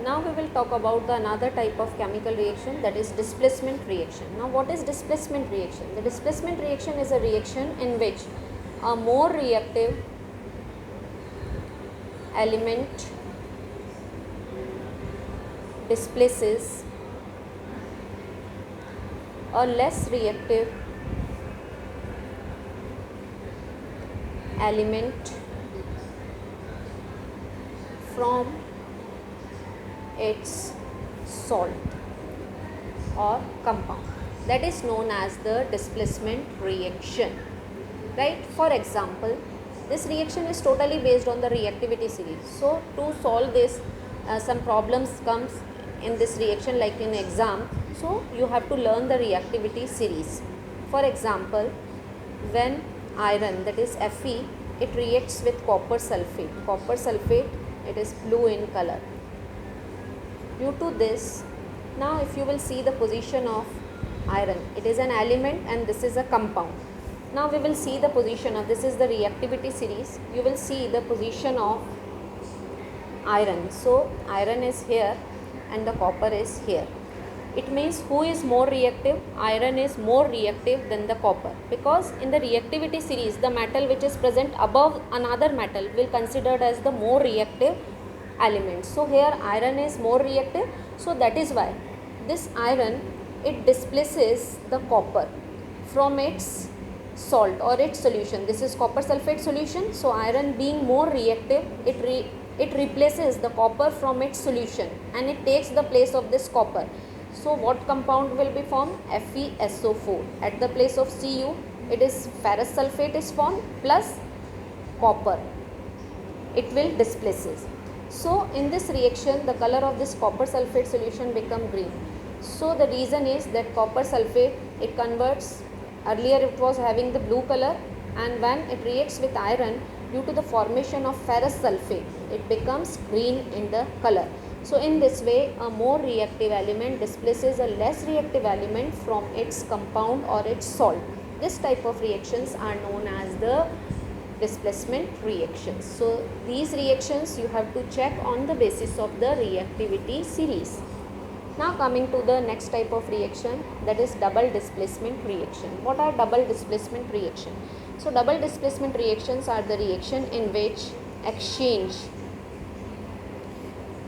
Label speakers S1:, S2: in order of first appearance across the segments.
S1: Now we will talk about the another type of chemical reaction, that is displacement reaction. Now what is displacement reaction? The displacement reaction is a reaction in which a more reactive element displaces a less reactive element from its salt or compound. That is known as the displacement reaction, right? For example, this reaction is totally based on the reactivity series. So to solve this, some problems comes in this reaction like in exam. So you have to learn the reactivity series. For example, when iron, that is Fe, it reacts with copper sulfate. Copper sulfate, it is blue in color. Due to this, now if you will see the position of iron, it is an element and this is a compound. Now we will see the position of, this is the reactivity series, you will see the position of iron. So iron is here and the copper is here. It means who is more reactive? Iron is more reactive than the copper, because in the reactivity series the metal which is present above another metal will considered as the more reactive element. So here iron is more reactive, so that is why this iron, it displaces the copper from its salt or its solution. This is copper sulfate solution, so iron being more reactive, it replaces the copper from its solution and it takes the place of this copper. So what compound will be formed? FeSO4. At the place of Cu, it is ferrous sulfate is formed plus copper. It will displaces. So in this reaction, the color of this copper sulfate solution become green. So the reason is that copper sulfate, it converts, earlier it was having the blue color, and when it reacts with iron, due to the formation of ferrous sulfate, it becomes green in the color. So in this way, a more reactive element displaces a less reactive element from its compound or its salt. This type of reactions are known as the displacement reactions. So these reactions you have to check on the basis of the reactivity series. Now coming to the next type of reaction, that is double displacement reaction. What are double displacement reaction? So double displacement reactions are the reaction in which exchange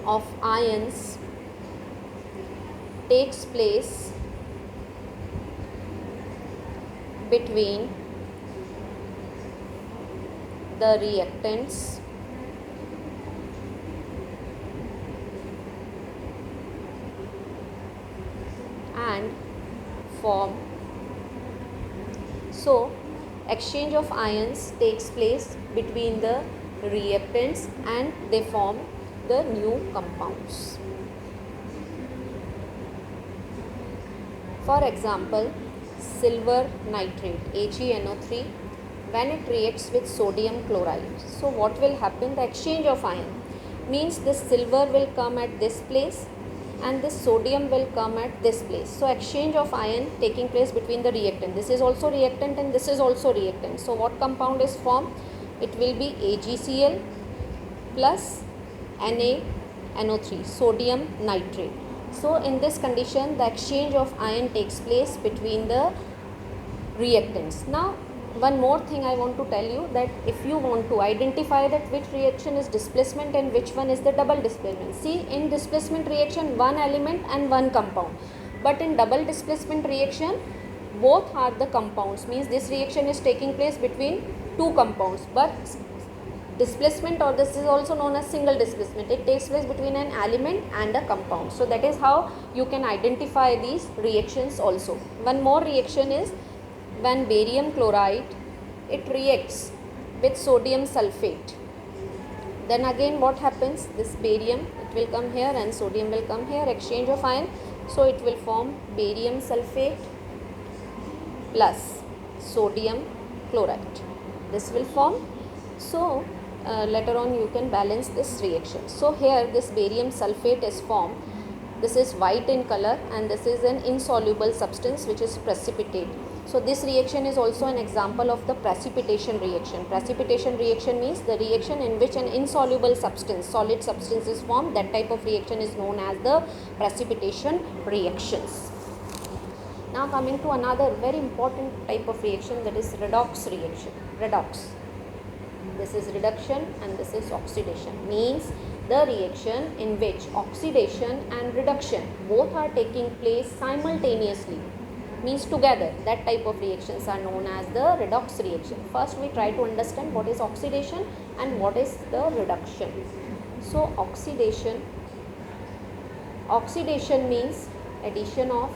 S1: of ions takes place between the reactants and form. So exchange of ions takes place between the reactants and they form the new compounds. For example, silver nitrate, AgNO3, when it reacts with sodium chloride. So what will happen? The exchange of ion means this silver will come at this place and this sodium will come at this place. So exchange of ion taking place between the reactant. This is also reactant and this is also reactant. So what compound is formed? It will be AgCl plus NaNO3, sodium nitrate. So in this condition, the exchange of ion takes place between the reactants. Now one more thing I want to tell you, that if you want to identify that which reaction is displacement and which one is the double displacement. See, in displacement reaction one element and one compound, but in double displacement reaction both are the compounds, means this reaction is taking place between two compounds, but displacement, or this is also known as single displacement, it takes place between an element and a compound. So that is how you can identify these reactions also. One more reaction is when barium chloride, it reacts with sodium sulfate. Then again what happens? This barium, it will come here and sodium will come here, exchange of ion. So it will form barium sulfate plus sodium chloride. This will form. So later on you can balance this reaction. So here this barium sulfate is formed. This is white in color and this is an insoluble substance which is precipitate. So this reaction is also an example of the precipitation reaction. Precipitation reaction means the reaction in which an insoluble substance, solid substance is formed. That type of reaction is known as the precipitation reactions. Now coming to another very important type of reaction, that is redox reaction. Redox. This is reduction and this is oxidation. Means the reaction in which oxidation and reduction both are taking place simultaneously, means together. That type of reactions are known as the redox reaction. First we try to understand what is oxidation and what is the reduction. So oxidation means addition of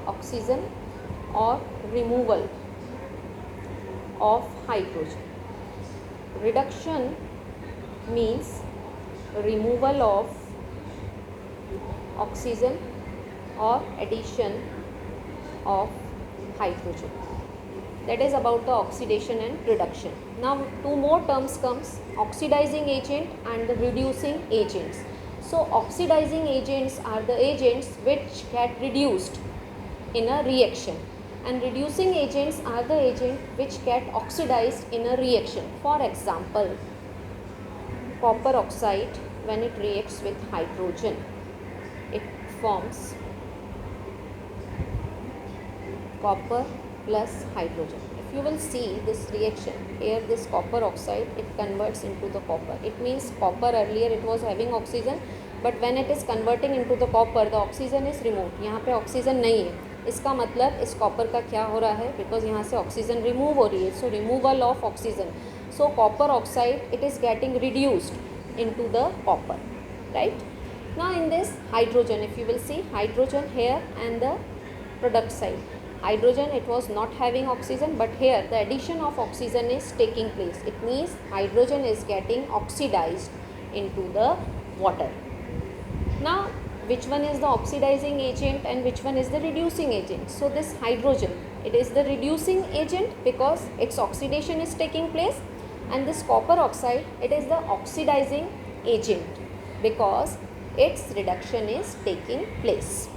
S1: oxygen or removal of hydrogen. Reduction means removal of oxygen or addition of hydrogen. That is about the oxidation and reduction. Now two more terms comes, oxidizing agent and the reducing agents. So oxidizing agents are the agents which get reduced in a reaction, and reducing agents are the agents which get oxidized in a reaction. For example, copper oxide, when it reacts with hydrogen, it forms copper plus hydrogen. If you will see this reaction here, this copper oxide, it converts into the copper. It means copper earlier it was having oxygen, but when it is converting into the copper, the oxygen is removed. यहाँ पे oxygen नहीं है, इसका मतलब इस copper का क्या हो रहा है, बिकॉज यहाँ से ऑक्सीजन रिमूव हो रही है. सो removal of oxygen, so copper oxide it is getting reduced into the copper, right. Now in this hydrogen, if you will see hydrogen here and the product side, hydrogen it was not having oxygen, but here the addition of oxygen is taking place. It means hydrogen is getting oxidized into the water. Now which one is the oxidizing agent and which one is the reducing agent? So this hydrogen, it is the reducing agent because its oxidation is taking place, and this copper oxide, it is the oxidizing agent because its reduction is taking place.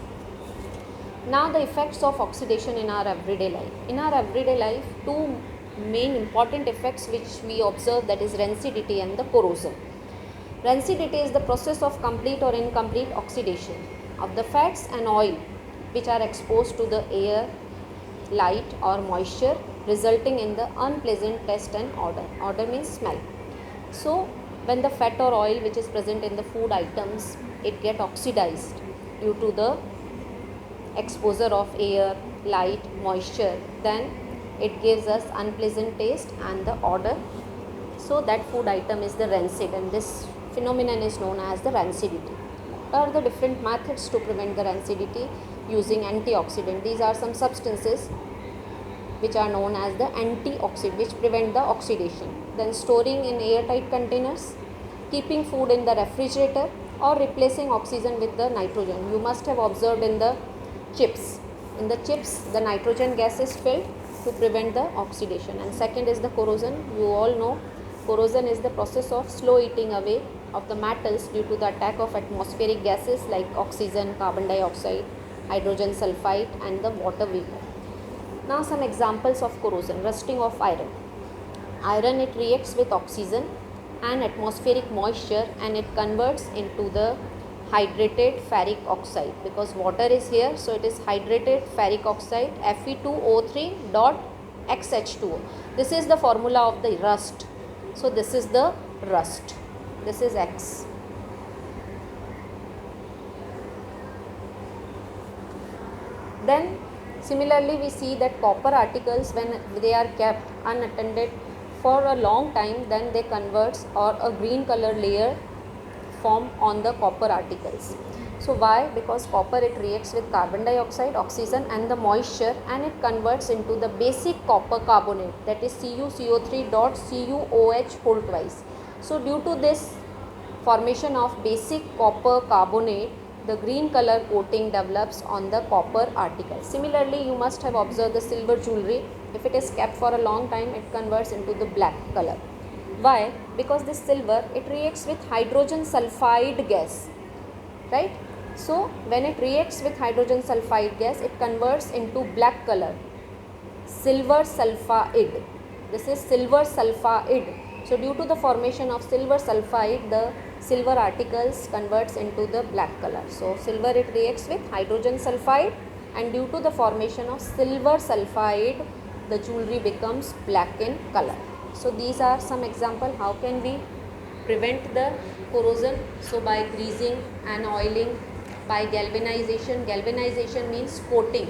S1: Now the effects of oxidation in our everyday life. In our everyday life, two main important effects which we observe, that is rancidity and the corrosion. Rancidity is the process of complete or incomplete oxidation of the fats and oil which are exposed to the air, light or moisture, resulting in the unpleasant taste and odor. Odor means smell. So when the fat or oil which is present in the food items, it get oxidized due to the exposure of air, light, moisture, then it gives us unpleasant taste and the odor. So that food item is the rancid, and this phenomenon is known as the rancidity. What are the different methods to prevent the rancidity? Using antioxidant. These are some substances which are known as the antioxidant, which prevent the oxidation. Then storing in airtight containers, keeping food in the refrigerator, or replacing oxygen with the nitrogen. You must have observed in the chips. In the chips, the nitrogen gas is filled to prevent the oxidation. And second is the corrosion. You all know corrosion is the process of slow eating away of the metals due to the attack of atmospheric gases like oxygen, carbon dioxide, hydrogen sulfide and the water vapor. Now some examples of corrosion. Rusting of iron. Iron, it reacts with oxygen and atmospheric moisture and it converts into the hydrated ferric oxide, because water is here, so it is hydrated ferric oxide Fe2O3 dot XH2O. This is the formula of the rust. So this is the rust. This is X. Then similarly we see that copper articles, when they are kept unattended for a long time, then they converts or a green color layer form on the copper articles. So why? Because copper, it reacts with carbon dioxide, oxygen and the moisture, and it converts into the basic copper carbonate, that is CuCO3 dot CuOH whole twice. So due to this formation of basic copper carbonate, the green color coating develops on the copper article. Similarly, you must have observed the silver jewelry. If it is kept for a long time, it converts into the black color. Why? Because this silver, it reacts with hydrogen sulfide gas, right? So when it reacts with hydrogen sulfide gas, it converts into black color, silver sulfide. This is silver sulfide. So due to the formation of silver sulfide, the silver articles converts into the black color. So silver, it reacts with hydrogen sulfide, and due to the formation of silver sulfide, the jewelry becomes black in color. So these are some example how can we prevent the corrosion. So by greasing and oiling, by galvanization. Galvanization means coating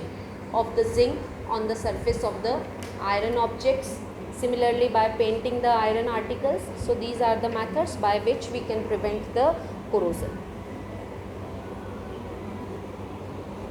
S1: of the zinc on the surface of the iron objects. Similarly, by painting the iron articles. So these are the methods by which we can prevent the corrosion.